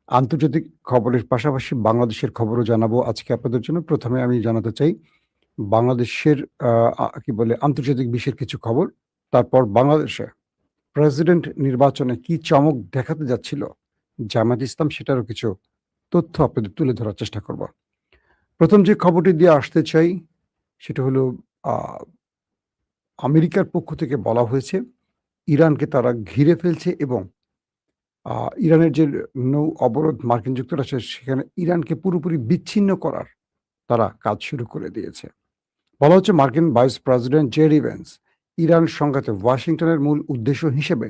আন্তর্জাতিক খবরের পাশাপাশি বাংলাদেশের খবরও জানাবো আজকে আপনাদের জন্য। ১ম এ আমি জানাতে চাই বাংলাদেশের আ আ কি বলে আন্তর্জাতিক বিশ্বের কিছু খবর। তারপর বাংলাদেশে প্রেসিডেন্ট নির্বাচনে কি চমক দেখাতে যাচ্ছিল জামায়াত ইসলাম সেটারও কিছু তথ্য আপনাদের তুলে ধরার চেষ্টা করব। ১ম যে খবরটি দিয়ে আসতে চাই সেটা হলো আ আমেরিকার পক্ষ থেকে বলা হয়েছে ইরানকে তারা ঘিরে ফেলছে এবং আ ইরানের যে নৌ অবরোধ মার্কিন যুক্তরাষ্ট্রের সেখানে ইরানকে পুরোপুরি বিচ্ছিন্ন করার তারা কাজ শুরু করে দিয়েছে। বলা হচ্ছে মার্কিন vice president JD Vance Iran সংঘাতে ওয়াশিংটনের মূল উদ্দেশ্য হিসেবে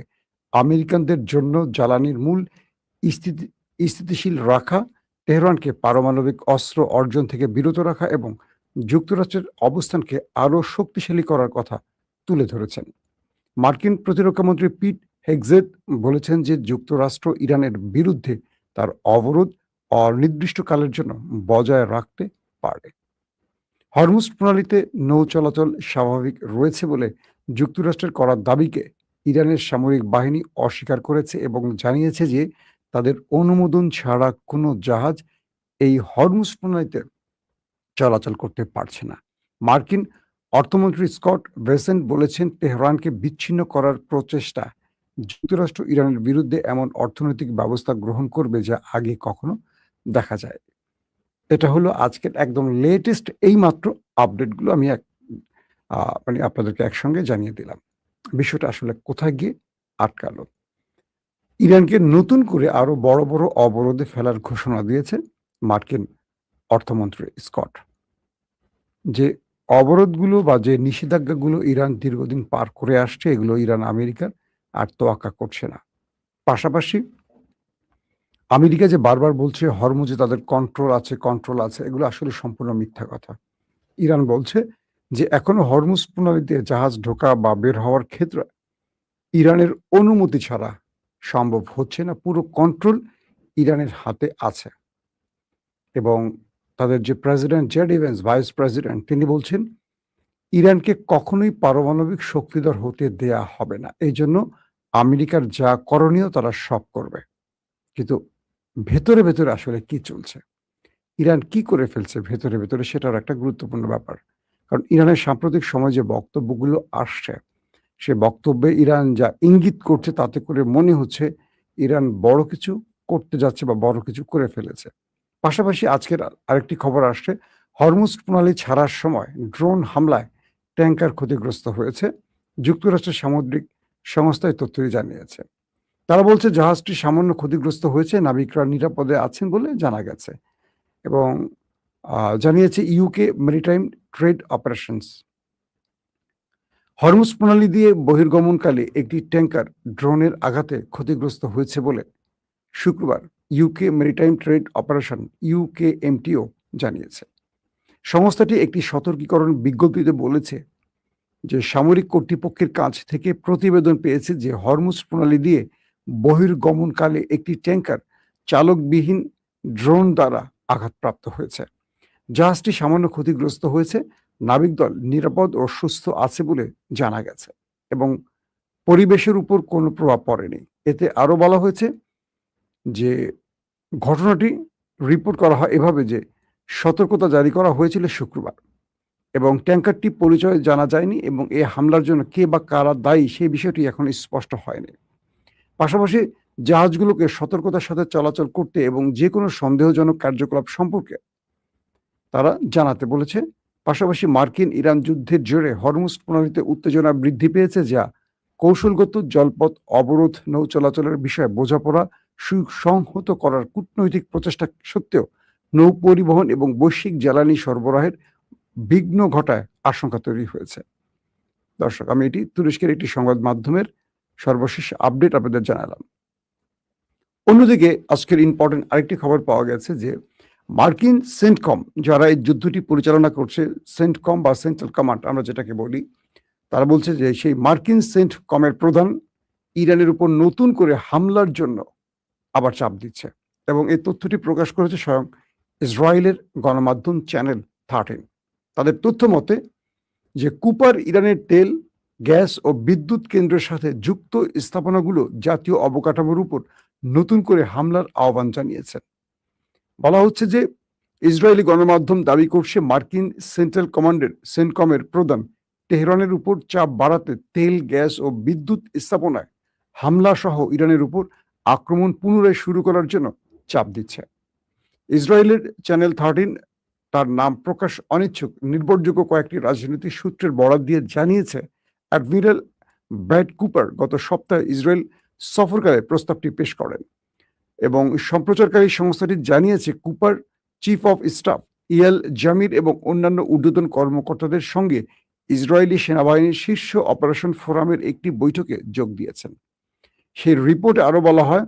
আমেরিকানদের জন্য জ্বালানির মূল স্থিতি স্থিতিশীল রাখা, তেহরানকে পারমাণবিক অস্ত্র অর্জন থেকে বিরত রাখা এবং যুক্তরাষ্ট্রের অবস্থানকে আরও শক্তিশালী করার কথা তুলে ধরেছেন। মার্কিন প্রতিরক্ষামন্ত্রী পিট হেগজেত বলেছেন যে যুক্তরাষ্ট্র ইরানের বিরুদ্ধে তার অবরোধ অনির্দিষ্টকালের জন্য বজায় রাখতে পারে। হরমুজ প্রণালীতে নৌ চলাচল স্বাভাবিক রয়েছে বলে যুক্তরাষ্ট্রের করা দাবিকে ইরানের সামরিক বাহিনী অস্বীকার করেছে এবং জানিয়েছে যে তাদের অনুমোদন ছাড়া কোনো জাহাজ এই হরমুজ প্রণালীতে চলাচল করতে পারছে না। মার্কিন অর্থমন্ত্রী স্কট বেসেন্ট বলেছেন তেহরানকে বিচ্ছিন্ন করার প্রচেষ্টা যুক্তরাষ্ট্র ইরানের বিরুদ্ধে এমন অর্থনৈতিক ব্যবস্থা গ্রহণ করবে যা আগে কখনো দেখা যায়। এটা হলো আজকের একদম লেটেস্ট এইমাত্র আপডেটগুলো আমি মানে আপনাদেরকে একসঙ্গে জানিয়ে দিলাম। বিষয়টা আসলে কোথায় গিয়ে আটকালো? ইরানকে নতুন করে আরো বড়, বড় অবরোধে ফেলার ঘোষণা দিয়েছে মার্কিন অর্থমন্ত্রী স্কট। যে অবরোধগুলো বা যে নিষেধাজ্ঞাগুলো ইরান দীর্ঘদিন পার করে আসছে এগুলো ইরান আমেরিকার আর তোয়াক্কা করছে না। পাশাপাশি আমেরিকা যে বারবার বলছে হরমুজে তাদের কন্ট্রোল আছে এগুলো আসলে সম্পূর্ণ মিথ্যা কথা। ইরান বলছে যে এখনো হরমুজ প্রণালীতে জাহাজ ঢোকা বা বের হওয়ার ক্ষেত্রে ইরানের অনুমতি ছাড়া সম্ভব হচ্ছে না। পুরো কন্ট্রোল ইরানের হাতে আছে এবং তাদের যে president JD Vance vice president তিনি বলছেন ইরানকে কখনোই পারমাণবিক শক্তিধর হতে দেয়া হবে না। এইজন্য আমেরিকার যা করণীয় তারা সব করবে। কিন্তু ভেতরে, ভেতরে আসলে কি চলছে? ইরান কি করে ফেলছে ভেতরে, ভেতরে সেটার একটা গুরুত্বপূর্ণ ব্যাপার। কারণ ইরানের সাম্প্রতিক সময়ে যে বক্তব্যগুলো আসছে, সে বক্তব্যে ইরান যা ইঙ্গিত করছে তাতে করে মনে হচ্ছে ইরান বড় কিছু করতে যাচ্ছে বা বড় কিছু করে ফেলেছে। পাশাপাশি আজকের আরেকটি খবর আসছে, হরমুজ প্রণালী ছাড়ার সময় ড্রোন হামলায় ট্যাংকার ক্ষতিগ্রস্ত হয়েছে। যুক্তরাষ্ট্রের সামুদ্রিক সংস্থা এই তথ্যই জানিয়েছে। তারা বলছে জাহাজটি সামান্য ক্ষতিগ্রস্ত হয়েছে, নাবিকরা নিরাপদে আছেন বলে জানা গেছে এবং জানিয়েছে UK maritime trade operations. Hormuz প্রণালী দিয়ে বহির্গমনকালে একটি ট্যাংকার ড্রোনের আঘাতে ক্ষতিগ্রস্ত হয়েছে বলে শুক্রবার UK maritime trade operation UKMTO জানিয়েছে। সংস্থাটি একটি সতর্কীকরণ বিজ্ঞপ্তিতে বলেছে যে সামরিক কর্তৃপক্ষের কাছ থেকে প্রতিবেদন পেয়েছে যে হরমুজ প্রণালী দিয়ে বহির্গমনকালে একটি ট্যাংকার চালকবিহীন ড্রোন দ্বারা আঘাতপ্রাপ্ত হয়েছে। জাহাজটি সামান্য ক্ষতিগ্রস্ত হয়েছে, নাবিকদল নিরাপদ ও সুস্থ আছে বলে জানা গেছে এবং পরিবেশের উপর কোনো প্রভাব পড়েনি। এতে আরও বলা হয়েছে যে ঘটনাটি রিপোর্ট করা হয় এভাবে যে সতর্কতা জারি করা হয়েছিল শুক্রবার এবং ট্যাংকারটি পরিচয় জানা যায়নি এবং এ হামলার জন্য কে বা কারা দায়ী সেই বিষয়টি এখন স্পষ্ট হয়নি। পাশাপাশি জাহাজগুলোকে সতর্কতার সাথে চলাচল করতে এবং যে কোনো সন্দেহজনক কার্যকলাপ সম্পর্কে তারা জানাতে বলেছে। পাশাপাশি মার্কিন ইরান যুদ্ধের জেরে হরমুজ প্রণালীতে উত্তেজনা বৃদ্ধি পেয়েছে যা কৌশলগত জলপথ অবরোধ নৌ চলাচলের বিষয়ে বোঝাপড়া সুসংহত করার কূটনৈতিক প্রচেষ্টা সত্ত্বেও নৌ পরিবহন এবং বৈশ্বিক জ্বালানি সরবরাহের বিঘ্ন ঘটায় আশঙ্কা তৈরি হয়েছে। দর্শক, আমি এটি তুরস্কের একটি সংবাদ মাধ্যমের সর্বশেষ আপডেট আপনাদের জানালাম। অন্যদিকে আজকের ইম্পর্টেন্ট আরেকটি খবর পাওয়া গেছে যে মার্কিন সেন্টকম যারা এই যুদ্ধটি পরিচালনা করছে, সেন্টকম বা সেন্ট্রাল কমান্ড আমরা যেটাকে বলি, তারা বলছে যে সেই মার্কিন সেন্টকমের প্রধান ইরানের উপর নতুন করে হামলার জন্য আবার চাপ দিচ্ছে এবং এই তথ্যটি প্রকাশ করেছে স্বয়ং ইসরায়েলের গণমাধ্যম চ্যানেল 13। তাদের তথ্য মতে যে কুপার ইরানের তেল, গ্যাস ও বিদ্যুৎ কেন্দ্রের সাথে যুক্ত স্থাপনাগুলো জাতীয় অবকাঠামোর উপর নতুন করে হামলার আহ্বান জানিয়েছেন। বলা হচ্ছে যে ইসরায়েলি গণমাধ্যম দাবি করছে মার্কিন সেন্ট্রাল কমান্ডের সেন্টকমের প্রধান তেহরানের উপর চাপ বাড়াতে তেল, গ্যাস ও বিদ্যুৎ স্থাপনায় হামলা সহ ইরানের উপর আক্রমণ পুনরায় শুরু করার জন্য চাপ দিচ্ছে। ইসরায়েলের চ্যানেল 13 তার নাম প্রকাশ অনিচ্ছুক নির্ভরযোগ্য কয়েকটি রাজনৈতিক সূত্রের বরাত দিয়ে জানিয়েছে, অ্যাডমিরাল ব্র্যাড কুপার গত সপ্তাহে ইসরায়েল সফরকালে প্রস্তাবটি পেশ করেন এবং সম্প্রচারকারী সংস্থাটি জানিয়েছে Cooper chief of staff Yael Zamir এবং অন্যান্য ঊর্ধ্বতন কর্মকর্তাদের সঙ্গে ইসরায়েলি সেনাবাহিনীর শীর্ষ অপারেশন ফোরামের একটি বৈঠকে যোগ দিয়েছেন। সেই রিপোর্টে আরো বলা হয়,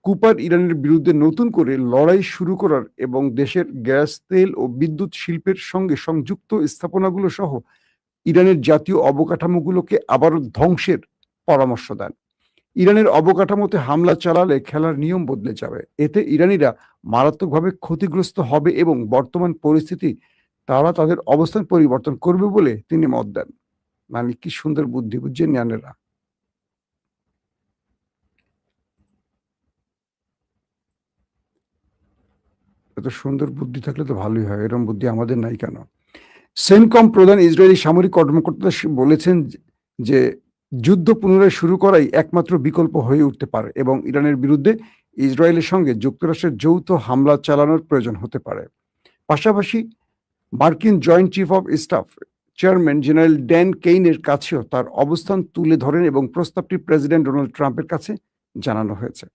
কুপার ইরানের বিরুদ্ধে নতুন করে লড়াই শুরু করার এবং দেশের গ্যাস, তেল ও বিদ্যুৎ শিল্পের সঙ্গে সংযুক্ত স্থাপনাগুলো সহ ইরানের জাতীয় অবকাঠামোগুলোকে আবারও ধ্বংসের পরামর্শ দেন। ইরানের অবকাঠামোতে হামলা চালালে খেলার নিয়ম বদলে যাবে, এতে ইরানিরা মারাত্মকভাবে ক্ষতিগ্রস্ত হবে এবং বর্তমান পরিস্থিতি তারা তাদের অবস্থান পরিবর্তন করবে বলে তিনি মত দেন। মানে কি সুন্দর বুদ্ধি, বুঝছেন ইরানেরা। এত সুন্দর বুদ্ধি থাকলে তো ভালোই হয়, এরকম বুদ্ধি আমাদের নাই কেন? সেনকম প্রধান ইসরায়েলি সামরিক কর্মকর্তা বলেছেন যে যুদ্ধ পুনরায় শুরু করাই একমাত্র বিকল্প হয়ে উঠতে পারে এবং ইরানের বিরুদ্ধে ইসরায়েলের সঙ্গে যুক্তরাষ্ট্রের যৌথ হামলা চালানোর প্রয়োজন হতে পারে। পাশাপাশি মার্কিন joint chief of staff chairman general Dan কেইনের কাছেও তার অবস্থান তুলে ধরেন এবং প্রস্তাবটি প্রেসিডেন্ট ডোনাল্ড ট্রাম্পের কাছে জানানো হয়েছে।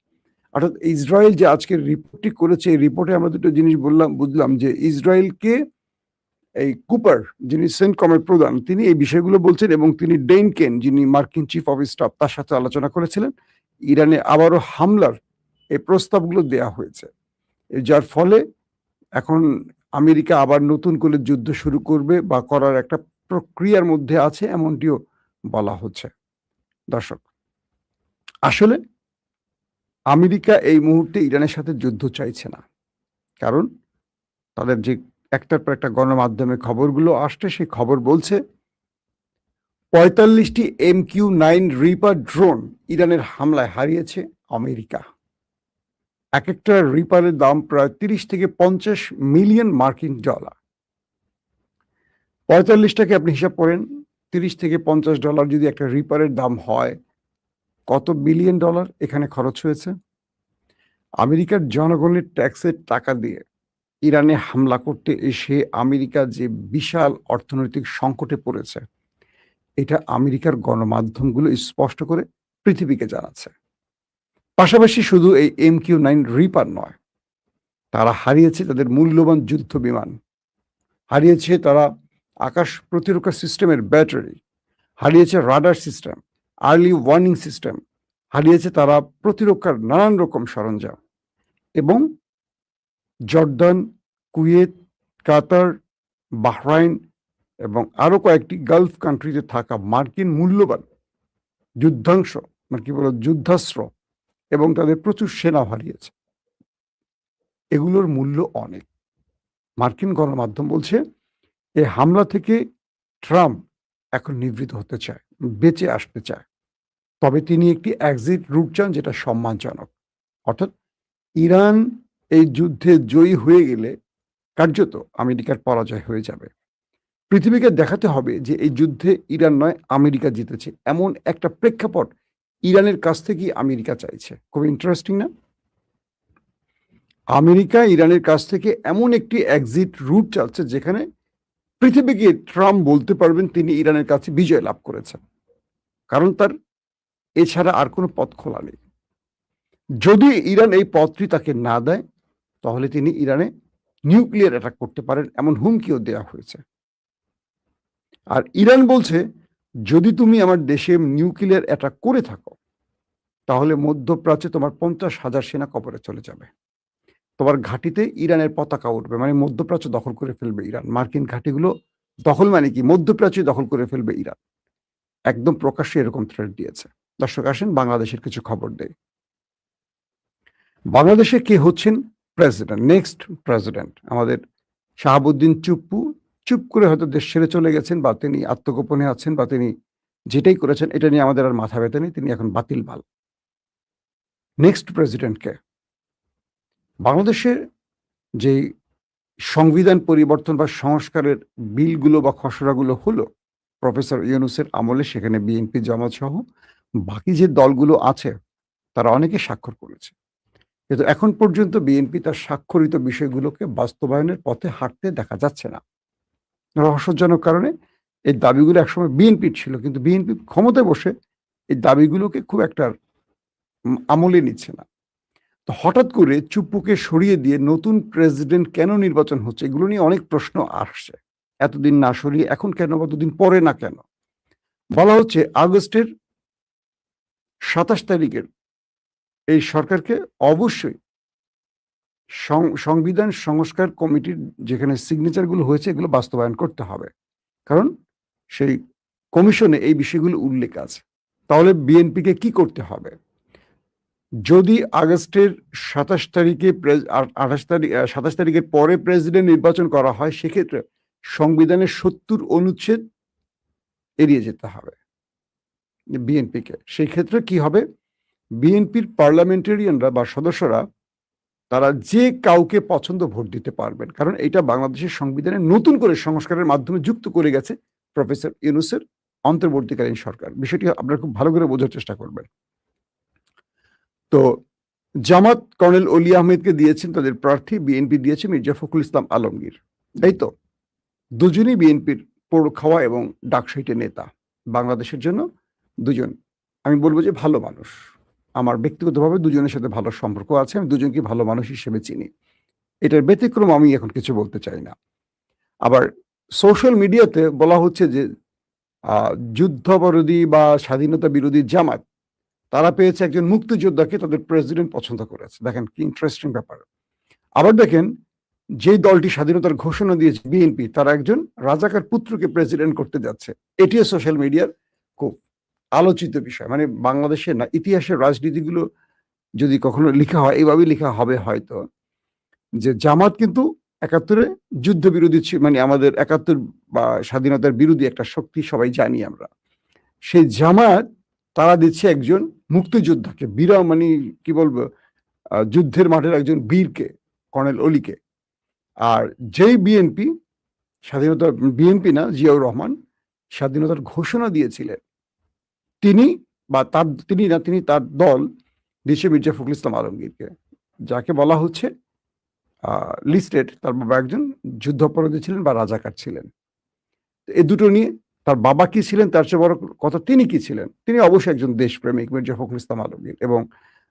অর্থাৎ ইসরায়েল যে আজকের রিপোর্টটি করেছে, এই রিপোর্টে আমরা দুটো জিনিস বুঝলাম যে ইসরায়েলকে এই কুপার, যিনি সেন্টকমের প্রধান, তিনি এই বিষয়গুলো বলছেন এবং তিনি ডেইন কেন, যিনি মার্কিন চিফ অফ স্টাফ, তার সাথে আলোচনা করেছিলেন। ইরানে আবারও হামলার এই প্রস্তাবগুলো দেয়া হয়েছে, যার ফলে এখন আমেরিকা আবার নতুন করে যুদ্ধ শুরু করবে বা করার একটা প্রক্রিয়ার মধ্যে আছে, এমনটিও বলা হচ্ছে। দর্শক, আসলে আমেরিকা এই মুহূর্তে ইরানের সাথে যুদ্ধ চাইছে না, কারণ তাদের যে একটার পর একটা গণমাধ্যমে খবরগুলো আসছে, সেই খবর বলছে 45টি MQ-9 রিপার ড্রোন ইরানের হামলায় হারিয়েছে আমেরিকা। এক একটা রিপারের দাম প্রায় 30 থেকে 50 মিলিয়ন মার্কিন ডলার। 45টাকে আপনি হিসাব করেন, 30 থেকে $50 যদি একটা রিপারের দাম হয়, কত বিলিয়ন ডলার এখানে খরচ হয়েছে। আমেরিকার জনগণের ট্যাক্সের টাকা দিয়ে ইরানে হামলা করতে এসে আমেরিকা যে বিশাল অর্থনৈতিক সংকটে পড়েছে, এটা আমেরিকার গণমাধ্যমগুলো স্পষ্ট করে পৃথিবীকে জানাচ্ছে। পাশাপাশি শুধু এই MQ-9 রিপার নয়, তারা হারিয়েছে তাদের মূল্যবান যুদ্ধ বিমান, হারিয়েছে তারা আকাশ প্রতিরক্ষা সিস্টেমের ব্যাটারি, হারিয়েছে radar system, early warning system, হারিয়েছে তারা প্রতিরক্ষার নানান রকম সরঞ্জাম এবং জর্দান, কুয়েত, কাতার, বাহরাইন এবং আরো কয়েকটি গালফ কান্ট্রিতে থাকা মার্কিন মূল্যবান যুদ্ধাংশ, মানে কি বলো, যুদ্ধাস্ত্র এবং তাদের প্রচুর সেনা হারিয়েছে। এগুলোর মূল্য অনেক। মার্কিন গণমাধ্যম বলছে এই হামলা থেকে ট্রাম্প এখন নিবৃত হতে চায়, বেঁচে আসতে চায়, তবে তিনি একটি এক্সিট রুট চান যেটা সম্মানজনক। অর্থাৎ ইরান এই যুদ্ধে জয়ী হয়ে গেলে কার্যত আমেরিকার পরাজয় হয়ে যাবে। পৃথিবীকে দেখাতে হবে যে এই যুদ্ধে ইরান নয়, আমেরিকা জিতেছে, এমন একটা প্রেক্ষাপট ইরানের কাছ থেকেই আমেরিকা চাইছে। খুব ইন্টারেস্টিং না? আমেরিকা ইরানের কাছ থেকে এমন একটি এক্সিট রুট চাচ্ছে যেখানে পৃথিবীকে ট্রাম্প বলতে পারবেন তিনি ইরানের কাছে বিজয় লাভ করেছেন, কারণ তার এছাড়া আর কোনো পথ খোলা নেই। যদি ইরান এই পথটি তাকে না দেয়, তাহলে তিনি ইরানে নিউক্লিয়ার অ্যাটাক করতে পারেন, এমন হুমকিও দেওয়া হয়েছে। আর ইরান বলছে, যদি তুমি আমার দেশে নিউক্লিয়ার অ্যাটাক করে থাকো, তাহলে মধ্যপ্রাচ্যে তোমার 50,000 সেনা কবরে চলে যাবে, তোমার ঘাঁটিতে ইরানের পতাকা উঠবে, মানে মধ্যপ্রাচ্য দখল করে ফেলবে ইরান। মার্কিন ঘাঁটিগুলো দখল মানে কি, মধ্যপ্রাচ্য দখল করে ফেলবে ইরান। একদম প্রকাশ্যে এরকম থ্রেট দিয়েছে। দর্শক, আসেন বাংলাদেশের কিছু খবর দেই। বাংলাদেশে কে হচ্ছেন প্রেসিডেন্ট, নেক্সট প্রেসিডেন্ট? আমাদের শাহাবুদ্দিন চুপ্পু চুপ করে হয়তো দেশ ছেড়ে চলে গেছেন, বা তিনি আত্মগোপনে আছেন, বা তিনি যেটাই করেছেন এটা নিয়ে আমাদের আর মাথা ব্যথা নেই, তিনি এখন বাতিল বাল। নেক্সট প্রেসিডেন্টকে। বাংলাদেশের যে সংবিধান পরিবর্তন বা সংস্কারের বিলগুলো বা খসড়াগুলো হলো প্রফেসর ইউনূসের আমলে, সেখানে বিএনপি, জামাত সহ বাকি যে দলগুলো আছে তারা অনেকে স্বাক্ষর করেছে। কিন্তু এখন পর্যন্ত বিএনপি তার স্বাক্ষরিত বিষয়গুলোকে বাস্তবায়নের পথে হাঁটতে দেখা যাচ্ছে না। রহস্যজনক কারণে এই দাবিগুলো একসময় বিএনপির ছিল, কিন্তু বিএনপি ক্ষমতায় বসে এই দাবিগুলোকে খুব একটা আমলে নিচ্ছে না। তো হঠাৎ করে চুপ্পুকে সরিয়ে দিয়ে নতুন প্রেসিডেন্ট কেন নির্বাচন হচ্ছে, এগুলো নিয়ে অনেক প্রশ্ন আসছে। এতদিন না সরিয়ে এখন কেন, কতদিন পরে না কেন? বলা হচ্ছে আগস্টের ২৭ তারিখের এই সরকারকে অবশ্যই সংবিধান সংস্কার কমিটির যেখানে সিগনেচারগুলো হয়েছে এগুলো বাস্তবায়ন করতে হবে, কারণ সেই কমিশনে এই বিষয়গুলো উল্লেখ আছে। তাহলে বিএনপিকে কি করতে হবে? যদি আগস্টের ২৭ তারিখে ২৭ তারিখের পরে প্রেসিডেন্ট নির্বাচন করা হয়, সেক্ষেত্রে সংবিধানের ৭০ অনুচ্ছেদ এড়িয়ে যেতে হবে বিএনপিকে। সেই ক্ষেত্রে কি হবে? বিএনপির পার্লামেন্টারিয়ানরা বা সদস্যরা তারা যে কাউকে পছন্দ ভোট দিতে পারবেন, কারণ এটা বাংলাদেশের সংবিধানে নতুন করে সংস্কারের মাধ্যমে যুক্ত করে গেছে প্রফেসর ইউনূসের অন্তর্বর্তীকালীন সরকার। বিষয়টি আপনারা খুব ভালো করে বোঝার চেষ্টা করবেন। তো জামাত কর্নেল অলি আহমেদকে দিয়েছেন তাদের প্রার্থী, বিএনপি দিয়েছে মির্জা ফখরুল ইসলাম আলমগীর। এই তো দুজনই বিএনপির পৌর খাওয়া এবং ডাকসাইটে নেতা। বাংলাদেশের জন্য দুজন, আমি বলবো যে ভালো মানুষ। আমার ব্যক্তিগতভাবে দুজনের সাথে ভালো সম্পর্ক আছে, আমি দুজনকে ভালো মানুষ হিসেবে চিনি। এটার ব্যতিক্রম আমি এখন কিছু বলতে চাই না। আবার সোশ্যাল মিডিয়াতে বলা হচ্ছে যে যুদ্ধাপরাধী বা স্বাধীনতা বিরোধী জামাত তারা পেয়েছে একজন মুক্তিযোদ্ধাকে তাদের প্রেসিডেন্ট পছন্দ করেছে। দেখেন কি ইন্টারেস্টিং ব্যাপার। আবার দেখেন যেই দলটি স্বাধীনতার ঘোষণা দিয়েছে বিএনপি, তারা একজন রাজাকার পুত্রকে প্রেসিডেন্ট করতে যাচ্ছে। এটিও সোশ্যাল মিডিয়ার খুব আলোচিত বিষয়। মানে বাংলাদেশের না, ইতিহাসের রাজনীতিগুলো যদি কখনো লেখা হয় এইভাবেই লেখা হবে হয়তো, যে জামাত কিন্তু ৭১-এ যুদ্ধ বিরোধী মানে আমাদের ৭১ বা স্বাধীনতার বিরোধী একটা শক্তি, সবাই জানি আমরা। সেই জামাত তারা দিচ্ছে একজন মুক্তিযোদ্ধাকে, মানে কি বলবো, যুদ্ধের মাঠের একজন বীরকে, কর্নেল অলিকে। আর যেই বিএনপি স্বাধীনতা, বিএনপি না, জিয়াউর রহমান স্বাধীনতার ঘোষণা দিয়েছিলেন, তিনি বা তার দল দিচ্ছে মির্জা ফখরুল ইসলাম আলমগীরকে, যাকে বলা হচ্ছে লিস্টেড তার বাবা একজন যুদ্ধাপরাধী ছিলেন বা রাজাকার ছিলেন। এই দুটো নিয়ে তার বাবা কি ছিলেন, তার চেয়ে বড় কথা তিনি কি ছিলেন? তিনি অবশ্যই একজন দেশপ্রেমিক মির্জা ফখরুল ইসলাম আলমগীর, এবং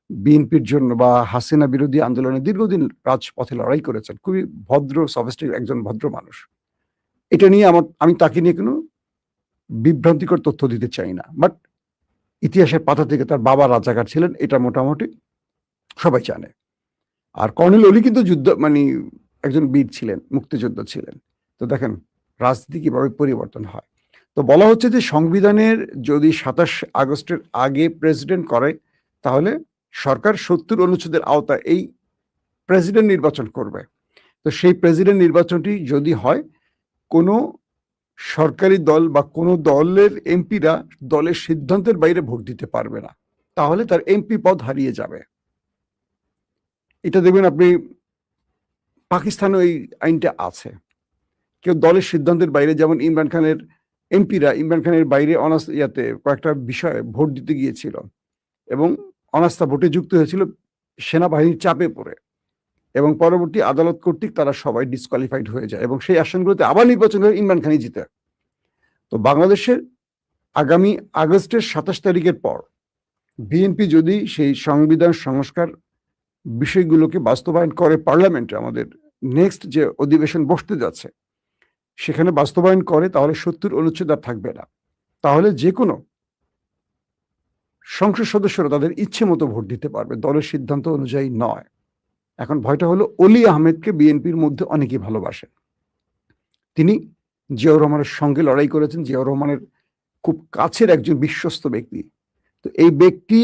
বিএনপির জন্য বা হাসিনা বিরোধী আন্দোলনে দীর্ঘদিন রাজপথে লড়াই করেছেন। খুবই ভদ্র, সফিস্টিক একজন ভদ্র মানুষ। এটা নিয়ে আমি তাকে নিয়ে কোনো বিভ্রান্তিকর তথ্য দিতে চাই না, বাট ইতিহাসের পাতা থেকে তার বাবা রাজাকার ছিলেন, এটা মোটামুটি সবাই জানে। আর কর্নেল অলি কিন্তু মানে একজন বীর ছিলেন, মুক্তিযোদ্ধা ছিলেন। তো দেখেন রাজনীতি কিভাবে পরিবর্তন হয়। তো বলা হচ্ছে যে সংবিধানের যদি ২৭ আগস্টের আগে প্রেসিডেন্ট করে, তাহলে সরকার ৭০ অনুচ্ছেদের আওতায় এই প্রেসিডেন্ট নির্বাচন করবে। তো সেই প্রেসিডেন্ট নির্বাচনটি যদি হয়, কোনো সরকারি দল বা কোনো দলের এমপিরা দলের সিদ্ধান্তের বাইরে ভোট দিতে পারবে না, তাহলে তার এমপি পদ হারিয়ে যাবে। এটা দেখবেন আপনি পাকিস্তানে এই আইনটা আছে। কেউ দলের সিদ্ধান্তের বাইরে, যেমন ইমরান খানের এমপিরা ইমরান খানের বাইরে কয়েকটা বিষয়ে ভোট দিতে গিয়েছিল এবং অনাস্থা ভোটে যুক্ত হয়েছিল সেনাবাহিনীর চাপে পড়ে, এবং পরবর্তী আদালত কর্তৃক তারা সবাই ডিসকোয়ালিফাইড হয়ে যায় এবং সেই আসনগুলোতে আবার নির্বাচন করে ইমরান খানই জিতে। তো বাংলাদেশের আগামী আগস্টের ২৭ তারিখের পর বিএনপি যদি সেই সংবিধান সংস্কার বিষয়গুলোকে বাস্তবায়ন করে পার্লামেন্টে, আমাদের নেক্সট যে অধিবেশন বসতে যাচ্ছে সেখানে বাস্তবায়ন করে, তাহলে ৭০ অনুচ্ছেদ আর থাকবে না। তাহলে যে কোনো সংসদ সদস্যরা তাদের ইচ্ছে মতো ভোট দিতে পারবে, দলের সিদ্ধান্ত অনুযায়ী নয়। এখন ভয়টা হলো অলি আহমেদকে বিএনপির মধ্যে অনেকেই ভালোবাসেন। তিনি জিয়াউর রহমানের সঙ্গে লড়াই করেছেন, জিয়াউর রহমানের খুব কাছের একজন বিশ্বস্ত ব্যক্তি। তো এই ব্যক্তি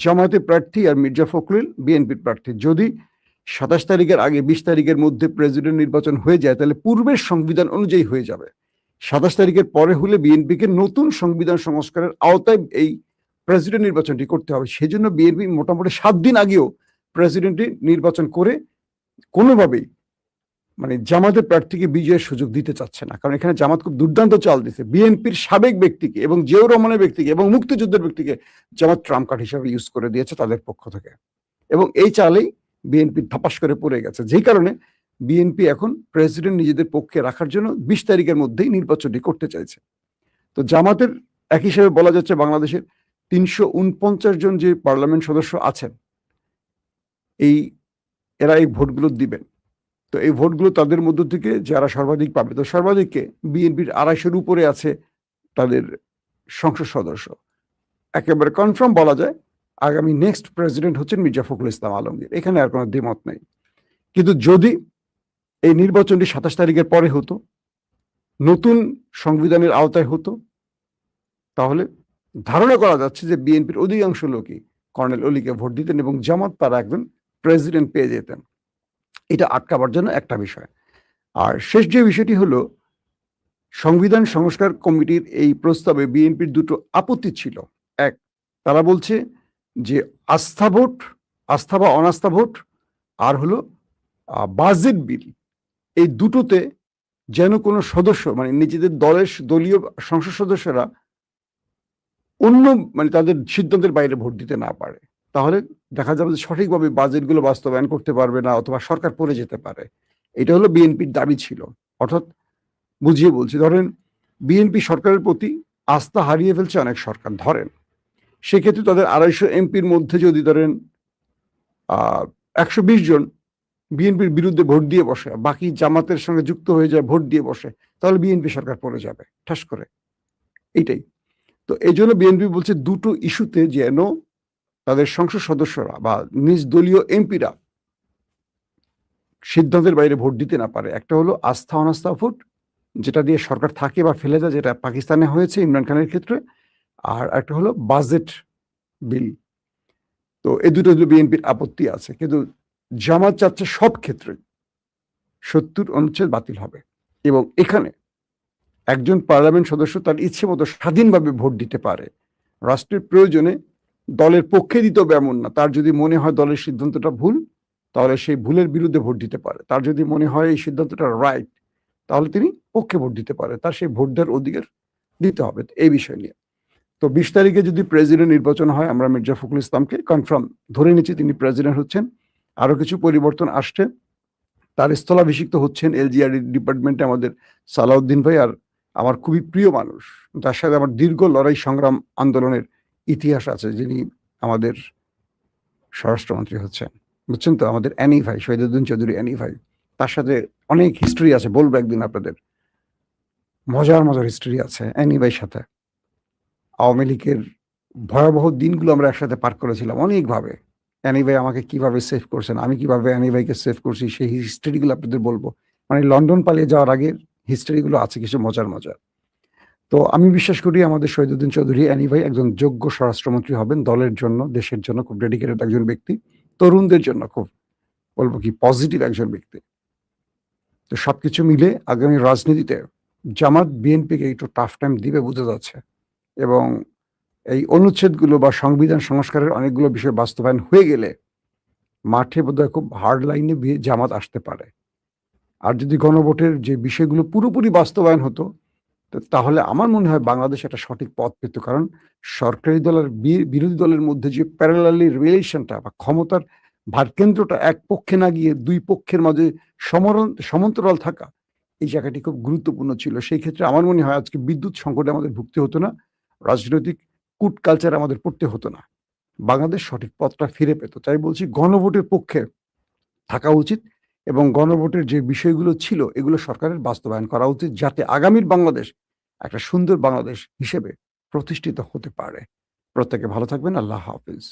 জামায়াতের প্রার্থী আর মির্জা ফখরুল বিএনপির প্রার্থী। যদি ২৭ তারিখের আগে ২০ তারিখের মধ্যে প্রেসিডেন্ট নির্বাচন হয়ে যায়, তাহলে পূর্বের সংবিধান অনুযায়ী হয়ে যাবে। ২৭ তারিখের পরে হলে বিএনপিকে নতুন সংবিধান সংস্কারের আওতায় এই প্রেসিডেন্ট নির্বাচনটি করতে হবে। সেজন্য বিএনপি মোটামুটি 7 দিন আগেও প্রেসিডেন্টই নির্বাচন করে কোনোভাবেই মানে জামাতের প্রার্থীকে বিজয়ের সুযোগ দিতে চাচ্ছে না, কারণ এখানে জামাত খুব দুর্দান্ত চাল দিচ্ছে। বিএনপির সাবেক ব্যক্তিকে এবং জিয়াউর রহমানের ব্যক্তিকে এবং মুক্তিযুদ্ধের ব্যক্তিকে জামাত ট্রাম্প কার্ড হিসাবে ইউজ করে দিয়েছে তাদের পক্ষ থেকে, এবং এই চালেই বিএনপি ধাপাস করে পড়ে গেছে, যেই কারণে বিএনপি এখন প্রেসিডেন্ট নিজেদের পক্ষে রাখার জন্য 20 তারিখের মধ্যেই নির্বাচনটি করতে চাইছে। তো জামাতের এক হিসেবে বলা যাচ্ছে বাংলাদেশের 349 জন যে পার্লামেন্ট সদস্য আছেন এরা এই ভোটগুলো দিবেন। তো এই ভোটগুলো তাদের মধ্য থেকে যারা সর্বাধিক পাবে, তো সর্বাধিককে বিএনপির 250-এর উপরে আছে তাদের সংসদ সদস্য। একেবারে কনফার্ম বলা যায় আগামী নেক্সট প্রেসিডেন্ট হচ্ছেন মির্জা ফখরুল ইসলাম আলমগীর, এখানে আর কোনো দ্বিমত নেই। কিন্তু যদি এই নির্বাচনটি 27 তারিখের পরে হতো, নতুন সংবিধানের আওতায় হতো, তাহলে ধারণা করা যাচ্ছে যে বিএনপির অধিকাংশ লোকই কর্নেল অলিকে ভোট দিতেন এবং জামাত তারা একজন প্রেসিডেন্ট পেয়ে যেতেন। এটা আটকাবার জন্য একটা বিষয়। আর শেষ যে বিষয়টি হলো, সংবিধান সংস্কার কমিটির এই প্রস্তাবে বিএনপির দুটো আপত্তি ছিল। এক, তারা বলছে যে আস্থা ভোট, আস্থা বা অনাস্থা ভোট, আর হলো বাজেট বিল, এই দুটোতে যেন কোনো সদস্য মানে নিজেদের দলীয় সংসদ সদস্যরা অন্য মানে তাদের সিদ্ধান্তের বাইরে ভোট দিতে না পারে, তাহলে দেখা যাবে যে সঠিকভাবে বাজেটগুলো বাস্তবায়ন করতে পারবে না অথবা সরকার পড়ে যেতে পারে। এটা হলো বিএনপির দাবি ছিল। অর্থাৎ বুঝিয়ে বলছি, ধরেন বিএনপি সরকারের প্রতি আস্থা হারিয়ে ফেলছে অনেক সরকার, ধরেন সেক্ষেত্রে তাদের 250 এমপির মধ্যে যদি ধরেন 120 জন বিএনপির বিরুদ্ধে ভোট দিয়ে বসে, বাকি জামাতের সঙ্গে যুক্ত হয়ে যায়, ভোট দিয়ে বসে, তাহলে বিএনপি সরকার পড়ে যাবে ঠাস করে। এইটাই তো, এই জন্য বিএনপি বলছে দুটো ইস্যুতে যেন তাদের সংসদ সদস্যরা বা নিজ দলীয় এমপিরা সিদ্ধান্তের বাইরে ভোট দিতে না পারে। একটা হলো আস্থা অনাস্থা ভোট, যেটা দিয়ে সরকার থাকে বা ফেলে যায়, যেটা পাকিস্তানে হয়েছে ইমরান খানের ক্ষেত্রে, আর একটা হলো বাজেট বিল। তো এই দুটো বিএনপির আপত্তি আছে, কিন্তু জামাত চাচ্ছে সব ক্ষেত্রে 70 অনুচ্ছেদ বাতিল হবে, এবং এখানে একজন পার্লামেন্ট সদস্য তার ইচ্ছে মতো স্বাধীনভাবে ভোট দিতে পারে। রাষ্ট্রের প্রয়োজনে দলের পক্ষে দিতে হবে এমন না, তার যদি মনে হয় দলের সিদ্ধান্তটা ভুল, তাহলে সেই ভুলের বিরুদ্ধে ভোট দিতে পারে। তার যদি মনে হয় এই সিদ্ধান্তটা রাইট, তাহলে তিনি পক্ষে ভোট দিতে পারে, তার সেই ভোট দেওয়ার অধিকার দিতে হবে এই বিষয় নিয়ে। তো 20 তারিখে যদি প্রেসিডেন্ট নির্বাচন হয়, আমরা মির্জা ফখরুল ইসলামকে কনফার্ম ধরে নিচ্ছি তিনি প্রেসিডেন্ট হচ্ছেন। আরো কিছু পরিবর্তন আসছে, তার স্থলাভিষিক্ত হচ্ছেন এলজিআর ডিপার্টমেন্টে আমাদের সালাউদ্দিন ভাই, আর আমার খুবই প্রিয় মানুষ, তার সাথে আমার দীর্ঘ লড়াই সংগ্রাম আন্দোলনের ইতিহাস আছে, যিনি আমাদের স্বরাষ্ট্রমন্ত্রী হচ্ছেন, বুঝছেন তো, আমাদের অ্যানি ভাই, শহীদুদ্দিন চৌধুরী অ্যানি ভাই, তার সাথে অনেক হিস্ট্রি আছে, বলবো একদিন আপনাদের, মজার মজার হিস্ট্রি আছে অ্যানি ভাইয়ের সাথে। আওয়ামী লীগের ভয়াবহ দিনগুলো আমরা একসাথে পার করেছিলাম অনেকভাবে। অ্যানি ভাই আমাকে কিভাবে সেভ করছেন, আমি কিভাবে অ্যানি ভাইকে সেভ করছি, সেই হিস্ট্রিগুলো আপনাদের বলবো। মানে লন্ডন পালিয়ে যাওয়ার আগের হিস্ট্রিগুলো আছে কিছু মজার মজার। তো আমি বিশ্বাস করি আমাদের শহীদুদ্দিন চৌধুরী অ্যানি ভাই একজন যোগ্য স্বরাষ্ট্রমন্ত্রী হবেন, দলের জন্য, দেশের জন্য খুব ডেডিকেটেড একজন ব্যক্তি, তরুণদের জন্য খুব বলবো কি পজিটিভ একজন ব্যক্তি। তো সবকিছু মিলে আগামী রাজনীতিতে জামাত বিএনপিকে একটু টাফ টাইম দিবে বোঝা যাচ্ছে, এবং এই অনুচ্ছেদগুলো বা সংবিধান সংস্কারের অনেকগুলো বিষয় বাস্তবায়ন হয়ে গেলে মাঠে বোধহয় খুব হার্ড লাইনে জামাত আসতে পারে। আর যদি গণভোটের যে বিষয়গুলো পুরোপুরি বাস্তবায়ন হতো, তাহলে আমার মনে হয় বাংলাদেশ একটা সঠিক পথ পেত। কারণ সরকারি দলের বিরোধী দলের মধ্যে যে প্যারালালি রিলেশনটা বা ক্ষমতার ভারকেন্দ্রটা এক পক্ষে না গিয়ে দুই পক্ষের মাঝে সমান্তরাল থাকা, এই জায়গাটি খুব গুরুত্বপূর্ণ ছিল। সেই ক্ষেত্রে আমার মনে হয় আজকে বিদ্যুৎ সংকটে আমাদের ভুগতে হতো না, রাজনৈতিক কুট কালচার আমাদের পড়তে হতো না, বাংলাদেশ সঠিক পথটা ফিরে পেত। তাই বলছি গণভোটের পক্ষে থাকা উচিত, এবং গণভোটের যে বিষয়গুলো ছিল এগুলো সরকারের বাস্তবায়ন করা উচিত, যাতে আগামীর বাংলাদেশ একটা সুন্দর বাংলাদেশ হিসেবে প্রতিষ্ঠিত হতে পারে। প্রত্যেকে ভালো থাকবেন। আল্লাহ হাফিজ।